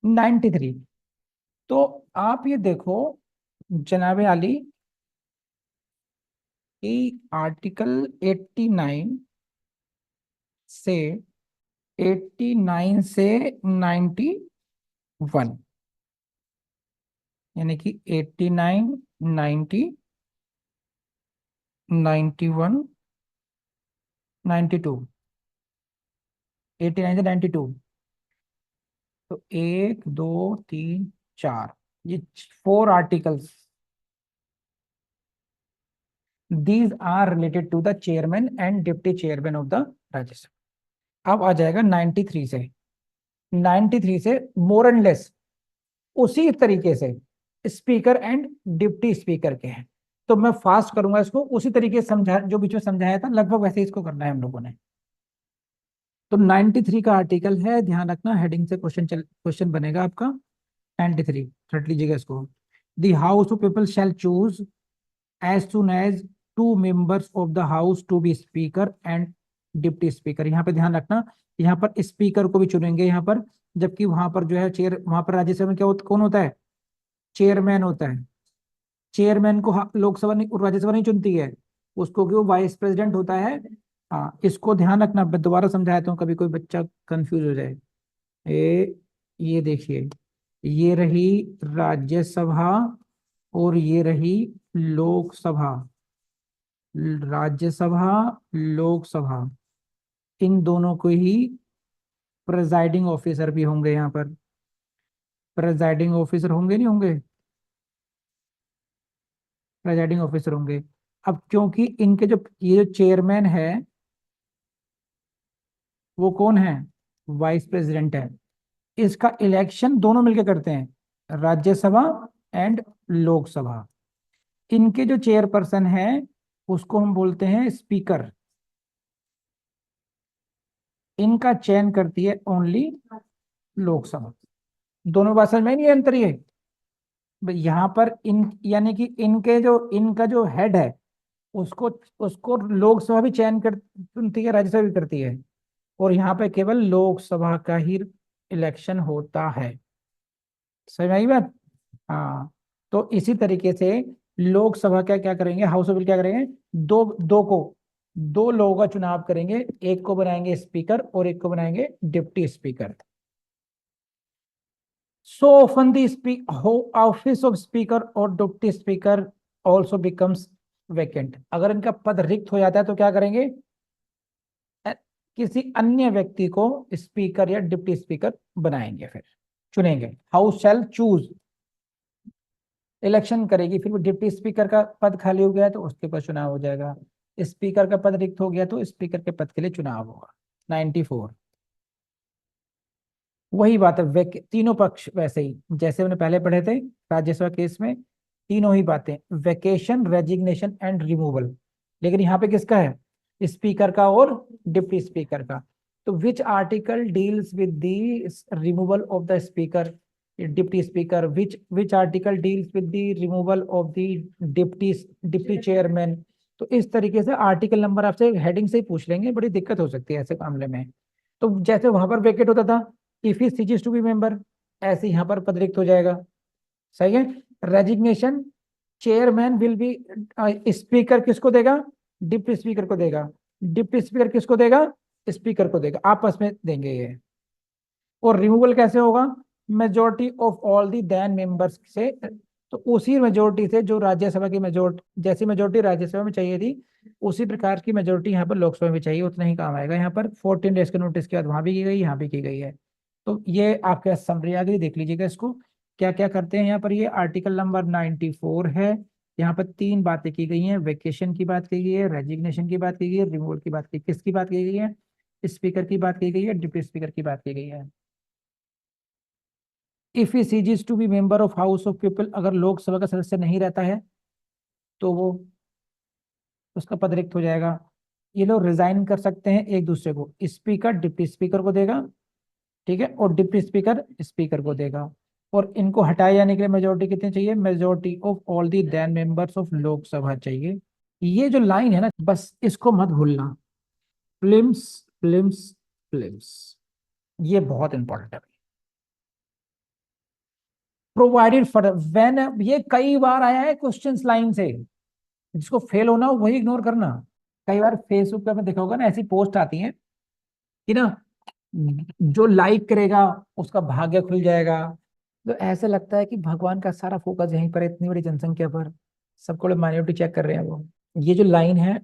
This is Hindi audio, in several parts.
93। तो आप ये देखो जनाब आली कि आर्टिकल 89 से 89 से 91, यानी कि 89, 90, 91, 92, 89 से 92। तो एक दो तीन चार, ये 4 articles, these are related to the chairman and deputy chairman of the Rajya Sabha. अब आ जाएगा 93 से। 93 से मोर एंड लेस उसी तरीके से स्पीकर एंड डिप्टी स्पीकर के हैं। तो मैं फास्ट करूंगा इसको, उसी तरीके से समझा जो बीच में समझाया था लगभग वैसे ही इसको करना है हम लोगों ने। तो 93 का आर्टिकल है, ध्यान रखना हेडिंग से क्वेश्चन बनेगा आपका। 93 रट लीजिएगा इसको। The house of people shall choose as soon as 2 members of the house to be speaker and deputy speaker. यहाँ पे ध्यान रखना, यहाँ पर स्पीकर को भी चुनेंगे यहाँ पर, जबकि वहां पर जो है चेयर, वहां पर राज्यसभा में क्या कौन होता है? चेयरमैन होता है। चेयरमैन को लोकसभा नहीं, राज्यसभा नहीं चुनती है, उसको क्यों वाइस प्रेसिडेंट होता है। हाँ, इसको ध्यान रखना, मैं दोबारा समझाता हूँ कभी कोई बच्चा कंफ्यूज हो जाए। ये देखिए, ये रही राज्यसभा और ये रही लोकसभा। राज्यसभा, लोकसभा, इन दोनों को ही प्रेजाइडिंग ऑफिसर भी होंगे यहाँ पर। प्रेजाइडिंग ऑफिसर होंगे नहीं होंगे? प्रेजाइडिंग ऑफिसर होंगे। अब क्योंकि इनके जो ये जो चेयरमैन है वो कौन है? वाइस प्रेसिडेंट है। इसका इलेक्शन दोनों मिलकर करते हैं, राज्यसभा एंड लोकसभा। इनके जो चेयरपर्सन है उसको हम बोलते हैं स्पीकर। इनका चयन करती है ओनली लोकसभा। दोनों भाषा में नहीं है अंतर ये। यहाँ पर इन यानी कि इनके जो इनका जो हेड है उसको उसको लोकसभा भी चयन कर चुनती है, राज्यसभा भी करती है। और यहाँ पे केवल लोकसभा का ही इलेक्शन होता है। समझ में आई बात? हाँ। तो इसी तरीके से लोकसभा क्या क्या करेंगे, हाउस ऑफ क्या करेंगे, दो दो को, 2 लोगों का चुनाव करेंगे, एक को बनाएंगे स्पीकर और एक को बनाएंगे deputy speaker. So often the office of speaker और deputy speaker also becomes vacant। अगर इनका पद रिक्त हो जाता है तो क्या करेंगे? किसी अन्य व्यक्ति को स्पीकर या डिप्टी स्पीकर बनाएंगे, फिर चुनेंगे। हाउस शैल चूज, इलेक्शन करेगी, फिर वो डिप्टी स्पीकर का पद खाली हो गया तो उसके ऊपर चुनाव हो जाएगा। स्पीकर का पद रिक्त हो गया तो स्पीकर के पद के लिए चुनाव होगा। 94। वही बात है, तीनों पक्ष वैसे ही जैसे हमने पहले पढ़े थे राज्यसभा केस में, तीनों ही बातें, वेकेशन, रेजिग्नेशन एंड रिमूवल। लेकिन यहाँ पे किसका है? स्पीकर का और डिप्टी स्पीकर का। तो which article deals with the removal of the speaker, deputy speaker? Which article deals with the removal of the deputy deputy chairman? तो इस तरीके से आर्टिकल नंबर आपसे हेडिंग से ही पूछ लेंगे, बड़ी दिक्कत हो सकती है ऐसे मामले में। तो जैसे वहां पर वेकेट होता था, if he ceases to be member, ऐसे यहाँ पर पद रिक्त हो जाएगा। सही है। Resignation, chairman will be, speaker किसको देगा? डिप्टी स्पीकर को देगा। डिप्टी स्पीकर किसको देगा? स्पीकर को देगा, आपस में देंगे ये। और रिमूवल कैसे होगा? Majority of all the then members से। तो उसी मेजोरिटी से जो राज्यसभा की मेजोरिटी, जैसी मेजोरिटी राज्यसभा में चाहिए थी उसी प्रकार की मेजोरिटी यहाँ पर लोकसभा में चाहिए, उतना ही काम आएगा। यहाँ पर 14 डेज के नोटिस के बाद वहां भी की गई, यहाँ भी की गई है। तो ये आपके समरी आ गई, देख लीजिएगा इसको क्या क्या करते हैं यहाँ पर। ये आर्टिकल नंबर 94 है। यहाँ पर 3 बातें की गई हैं, वेकेशन की बात की गई है, रेजिग्नेशन की बात की गई है, रिमूवल की बात की, किसकी बात की गई है? स्पीकर की बात की गई है, डिप्टी स्पीकर की बात की गई है। If he ceases to be member of house of people, अगर लोकसभा का सदस्य नहीं रहता है तो वो, उसका पद रिक्त हो जाएगा। ये लोग रिजाइन कर सकते हैं एक दूसरे को, स्पीकर डिप्टी स्पीकर को देगा, ठीक है, और डिप्टी स्पीकर स्पीकर को देगा। और इनको हटाए जाने के लिए मेजोरिटी कितनी चाहिए? Majority of all the then members of Lok Sabha चाहिए। ये जो लाइन है ना, बस इसको मत भूलना, प्लिम्स, प्लिम्स, प्लिम्स, ये बहुत इंपॉर्टेंट है। प्रोवाइडेड फॉर व्हेन, ये कई बार आया है क्वेश्चंस लाइन से, जिसको फेल होना हो वही इग्नोर करना। कई बार फेसबुक पे आपने देखा होगा ना, ऐसी पोस्ट आती है कि ना, जो लाइक करेगा उसका भाग्य खुल जाएगा। तो ऐसा लगता है कि भगवान का सारा फोकस यहीं पर है, इतनी बड़ी जनसंख्या पर सबको लोग माइनॉरिटी चेक कर रहे हैं वो। ये जो लाइन है,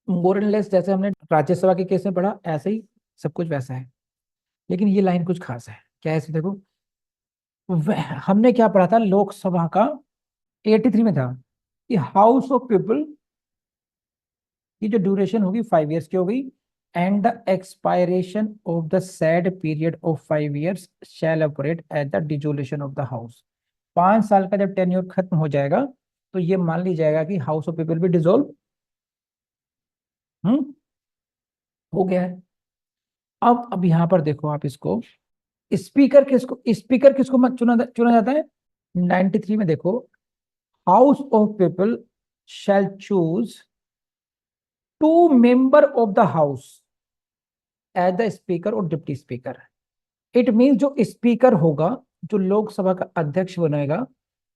मोर एंड लेस जैसे हमने राज्यसभा के केस में पढ़ा, ऐसे ही सब कुछ वैसा है। लेकिन ये लाइन कुछ खास है। क्या है, इसे देखो। हमने क्या पढ़ा था लोकसभा का, 83 में था कि हाउस ऑफ पीपल की जो ड्यूरेशन होगी 5 ईयर्स की होगी, and the expiration of the said period of 5 years shall operate at the dissolution of the house. 5 साल का जब टेन्योर खत्म हो जाएगा तो ये मान ली जाएगा कि हाउस ऑफ पीपल भी डिजोल्व हो गया है। अब यहां पर देखो आप इसको, स्पीकर किसको चुना चुना जाता है। 93 में देखो, house of people shall choose 2 member of the house as the speaker और डिप्टी स्पीकर। इट मीन जो स्पीकर होगा, जो लोकसभा का अध्यक्ष बनेगा,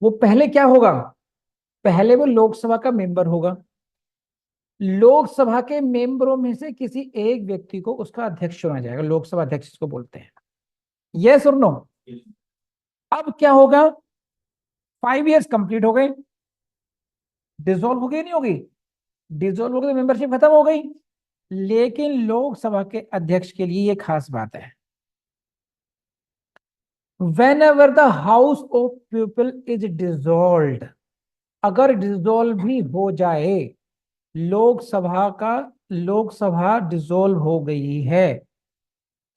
वो पहले क्या होगा, पहले वो लोकसभा का मेंबर होगा। लोकसभा के मेंबरों में से किसी एक व्यक्ति को उसका अध्यक्ष चुना जाएगा, लोकसभा अध्यक्ष इसको बोलते हैं। यस और नो। अब क्या होगा, 5 ईयर्स कंप्लीट हो गए, डिसॉल्व हो गई नहीं होगी, डिसॉल्व हो गई तो मेंबरशिप खत्म हो गई। लेकिन लोकसभा के अध्यक्ष के लिए ये खास बात है, whenever the house of people is dissolved, अगर डिसॉल्व भी हो जाए, लोकसभा डिसॉल्व हो गई है,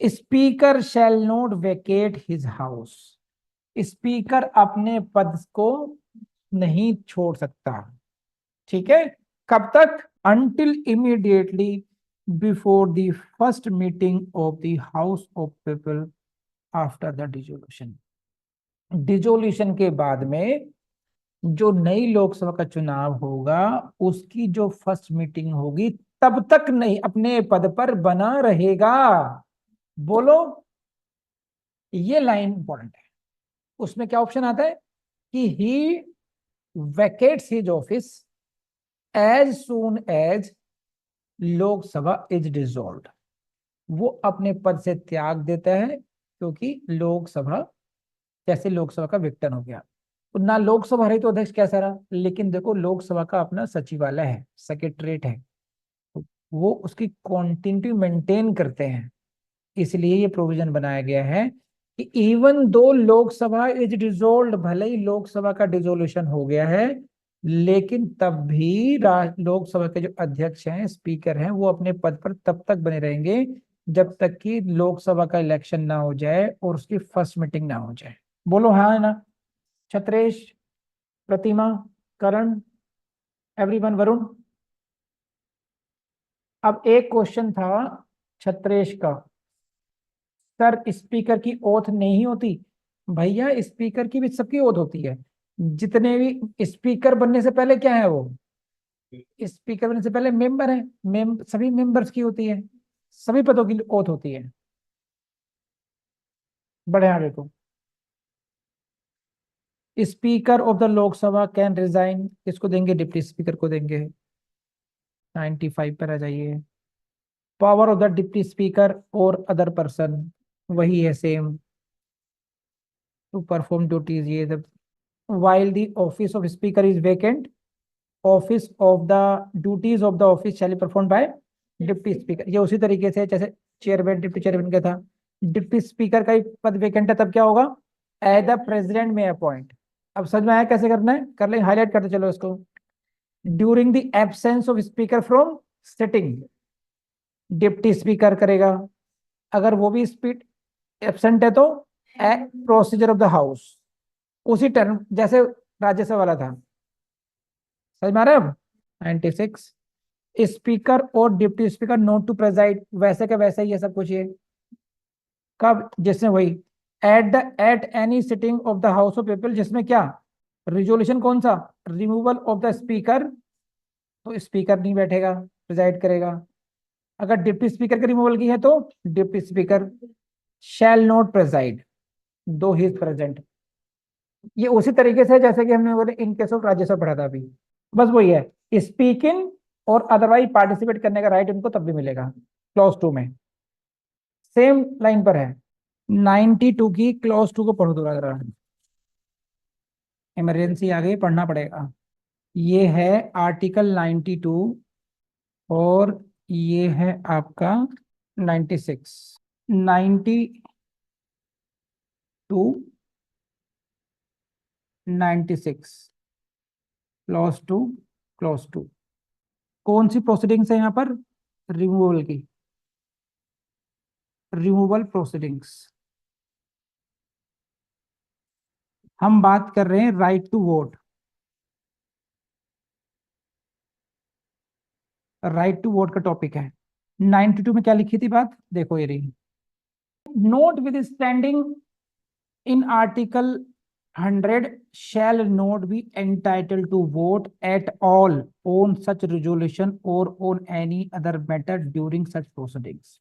speaker shall not vacate his house, speaker अपने पद को नहीं छोड़ सकता। ठीक है, कब तक, until immediately before the first meeting of the house of people after the dissolution। Dissolution के बाद में जो नई लोकसभा का चुनाव होगा, उसकी जो फर्स्ट मीटिंग होगी, तब तक नहीं अपने पद पर बना रहेगा। बोलो, ये लाइन इंपॉर्टेंट है। उसमें क्या ऑप्शन आता है कि he vacates his office as soon as Lok Sabha is dissolved. वो अपने पद से त्याग देता है, क्योंकि लोकसभा, जैसे लोकसभा का विघटन हो गया। तो ना लोकसभा रही तो अध्यक्ष कैसा रहा, लेकिन देखो लोकसभा का अपना सचिवालय है, सेक्रेटरीट है, तो वो उसकी कॉन्टिन्यूटी मेंटेन करते हैं। इसलिए ये प्रोविजन बनाया गया है कि even though Lok Sabha is dissolved, भले ही लोकसभा का डिसोल्यूशन हो गया है, लेकिन तब भी लोकसभा के जो अध्यक्ष हैं, स्पीकर हैं, वो अपने पद पर तब तक बने रहेंगे जब तक कि लोकसभा का इलेक्शन ना हो जाए और उसकी फर्स्ट मीटिंग ना हो जाए। बोलो हाँ है ना। छत्रेश, प्रतिमा, करण, एवरीवन, वरुण। अब एक क्वेश्चन था छत्रेश का, सर स्पीकर की ओथ नहीं होती। भैया स्पीकर की भी सबकी ओथ होती है। जितने भी स्पीकर बनने से पहले क्या है वो, स्पीकर बनने से पहले मेंबर है, सभी मेंबर्स की होती है, सभी पदों की ओथ होती है। बढ़े आगे को, speaker of the Lok Sabha can resign, किसको देंगे, डिप्टी स्पीकर को देंगे। 95 पर आ जाइए। Power of the deputy speaker और अदर पर्सन वही है, सेम, टू परफॉर्म ड्यूटीज, ये सब। while the office of speaker is vacant, office of the duties of the office shall be performed by deputy speaker. ये उसी तरीके से जैसे चेयरमैन डिप्टी चेयरमैन का था, डिप्टी स्पीकर का ही पद वेकेंट है, तब क्या होगा, एज द प्रेसिडेंट में अपॉइंट। अब समझ में आया कैसे करना है, कर लेंगे, हाईलाइट करते चलो इसको। During the absence of speaker from sitting, deputy speaker करेगा। अगर वो भी स्पीड एब्सेंट है तो प्रोसीजर ऑफ द हाउस, उसी टर्म जैसे राज्यसभा वाला था। समझ में आ रहा है अब। 96, स्पीकर और deputy speaker note to preside, वैसे का वैसे ही है सब कुछ ये। कब, जिसमें वही, at any sitting of the house of people, जिसमें क्या, रिजोल्यूशन कौन सा, रिमूवल ऑफ द स्पीकर, तो स्पीकर नहीं बैठेगा, प्रिजाइड करेगा। अगर डिप्टी स्पीकर के रिमूवल की है तो deputy speaker shall not preside, दो ही प्रेजेंट। ये उसी तरीके से जैसे कि हमने बोले इन केस ऑफ राज्यसभा पढ़ा था अभी, बस वही है, स्पीक इन और अदरवाइज पार्टिसिपेट करने का राइट उनको तब भी मिलेगा क्लॉज 2 में, सेम लाइन पर है। 92 की क्लॉज 2 को पढ़ो दोबारा जरा, इमरजेंसी आ गई, पढ़ना पड़ेगा। ये है आर्टिकल 92 और ये है आपका 96। 92, 96, क्लॉज 2, क्लॉज 2, कौन सी प्रोसीडिंग्स है यहाँ पर? रिमूवल की, रिमूवल प्रोसीडिंग्स। हम बात कर रहे हैं right to vote. Right to vote का टॉपिक है। 92 में क्या लिखी थी बात, देखो ये रही। Note with standing in article 100 shall not be entitled to vote at all on such resolution or on any other matter during such proceedings।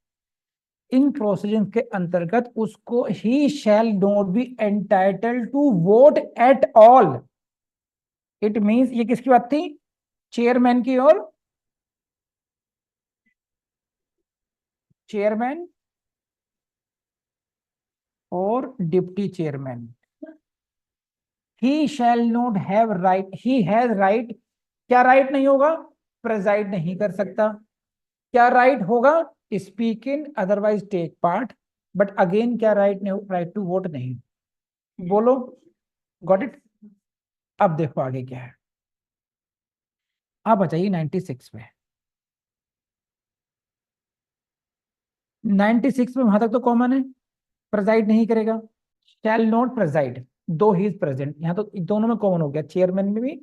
इन प्रोसीडिंग्स के अंतर्गत उसको he shall not be entitled to vote at all. It means ये किसकी बात थी? चेयरमैन की, और चेयरमैन और deputy chairman. He shall not have right, he has right, क्या राइट नहीं होगा? प्रेजाइड नहीं कर सकता। क्या राइट होगा? Speak in otherwise take part, but again क्या राइट नहीं, राइट टू वोट नहीं। बोलो, गॉट इट? अब देखो आगे क्या है, आप बताइए 96 में। 96 में वहां तक तो कॉमन है, प्रेजाइड नहीं करेगा, शैल नॉट प्रेजाइड, दो ही इज प्रेजेंट, यहाँ तो इन दोनों में कॉमन हो गया, चेयरमैन में भी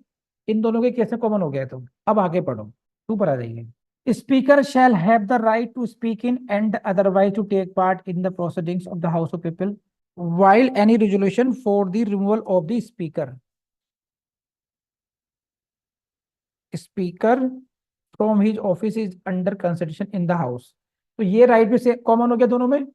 इन दोनों के केस में कॉमन हो गया। तो अब आगे पढ़ो, टू पर आ जाइए। Speaker shall have the right to speak in and otherwise to take part in the proceedings of the house of people while any resolution for the removal of the speaker, speaker from his office is under consideration in the house। तो ये राइट भी से कॉमन हो गया दोनों में,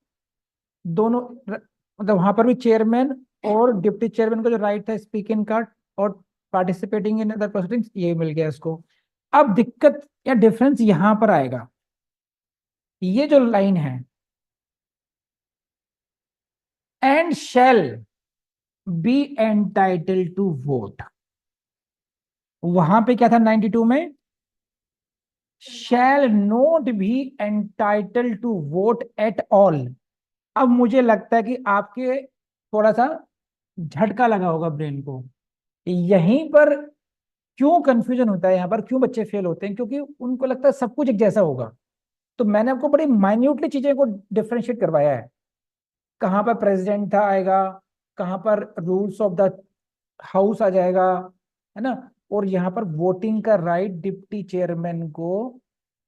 दोनों मतलब वहां पर भी चेयरमैन और डिप्टी चेयरमैन का जो राइट था स्पीकिंग का और पार्टिसिपेटिंग इन अदर प्रोसीडिंग्स, ये मिल गया इसको। अब दिक्कत या डिफरेंस यहां पर आएगा, ये जो लाइन है and shall be entitled to vote, वहां पे क्या था 92 में? Shall not be entitled to vote at all. अब मुझे लगता है कि आपके थोड़ा सा झटका लगा होगा ब्रेन को, यहीं पर क्यों कंफ्यूजन होता है, यहाँ पर क्यों बच्चे फेल होते हैं, क्योंकि उनको लगता है सब कुछ एक जैसा होगा। तो मैंने आपको बड़ी माइन्यूटली चीजें को डिफरेंशिएट करवाया है, कहाँ पर प्रेसिडेंट था आएगा, कहाँ पर रूल्स ऑफ द हाउस आ जाएगा, है ना, और यहाँ पर वोटिंग का राइट डिप्टी चेयरमैन को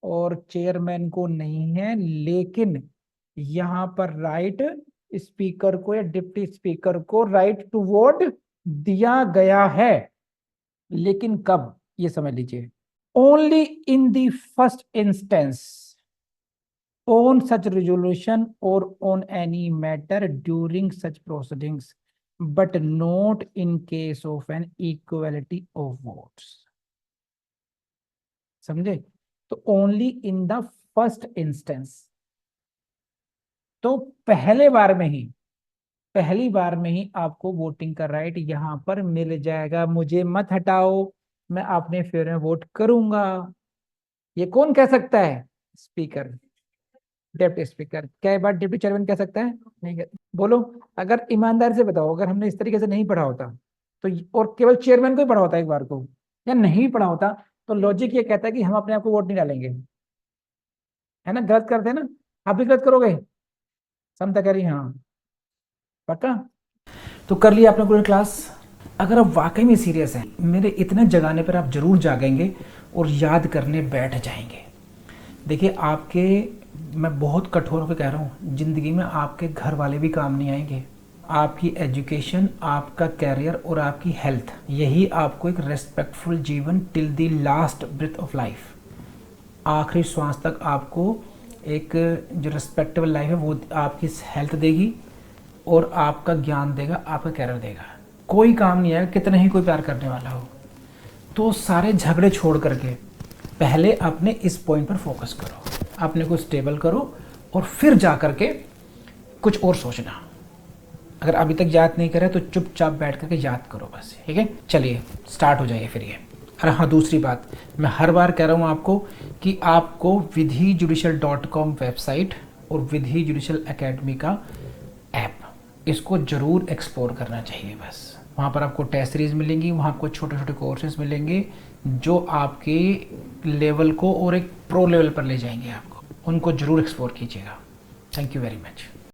और चेयरमैन को नहीं है, लेकिन यहाँ पर राइट स्पीकर को या डिप्टी स्पीकर को राइट टू वोट दिया गया है। लेकिन कब, ये समझ लीजिए, only in the first instance on such resolution or on any matter during such proceedings, but not in case of an equality of votes। समझे? तो only in the first instance, तो पहले बार में ही, पहली बार में ही आपको वोटिंग का राइट यहां पर मिल जाएगा। मुझे मत हटाओ, मैं अपने फेवर में वोट करूंगा। ये कौन कह सकता है? Speaker, deputy speaker. क्या ये बात डिप्टी चेयरमैन कह सकता है? नहीं कह। बोलो, अगर ईमानदारी से बताओ, अगर हमने इस तरीके से नहीं पढ़ा होता तो और केवल चेयरमैन को ही पढ़ा होता एक बार को, या नहीं पढ़ा होता, तो लॉजिक ये कहता है कि हम अपने आप को वोट नहीं डालेंगे, है ना, गलत करते हैं ना। आप भी गलत करोगे? समझा कह रही, हाँ पक्का। तो कर लिया आपने पूरी क्लास। अगर आप वाकई में सीरियस हैं, मेरे इतने जगाने पर आप जरूर जागेंगे और याद करने बैठ जाएंगे। देखिए आपके, मैं बहुत कठोर होकर कह रहा हूँ, ज़िंदगी में आपके घर वाले भी काम नहीं आएंगे। आपकी एजुकेशन, आपका कैरियर और आपकी हेल्थ, यही आपको एक रेस्पेक्टफुल जीवन till the last breath of life, आखिरी श्वास तक आपको एक जो रेस्पेक्टेबल लाइफ है वो आपकी हेल्थ देगी और आपका ज्ञान देगा, आपका कैरियर देगा। कोई काम नहीं आएगा कितना ही कोई प्यार करने वाला हो। तो सारे झगड़े छोड़ करके पहले अपने इस पॉइंट पर फोकस करो, अपने को स्टेबल करो और फिर जा करके कुछ और सोचना। अगर अभी तक याद नहीं करे तो चुपचाप बैठ करके याद करो बस, ठीक है। चलिए स्टार्ट हो जाइए फिर ये। अरे हाँ, दूसरी बात, मैं हर बार कह रहा हूँ आपको कि आपको vidhijudical.com वेबसाइट और विधि जुडिशल एकेडमी का ऐप, इसको ज़रूर एक्सप्लोर करना चाहिए। बस वहाँ पर आपको टेस्ट सीरीज मिलेंगी, वहाँ आपको छोटे छोटे कोर्सेज मिलेंगे जो आपके लेवल को और एक प्रो लेवल पर ले जाएंगे आपको। उनको ज़रूर एक्सप्लोर कीजिएगा। Thank you very much.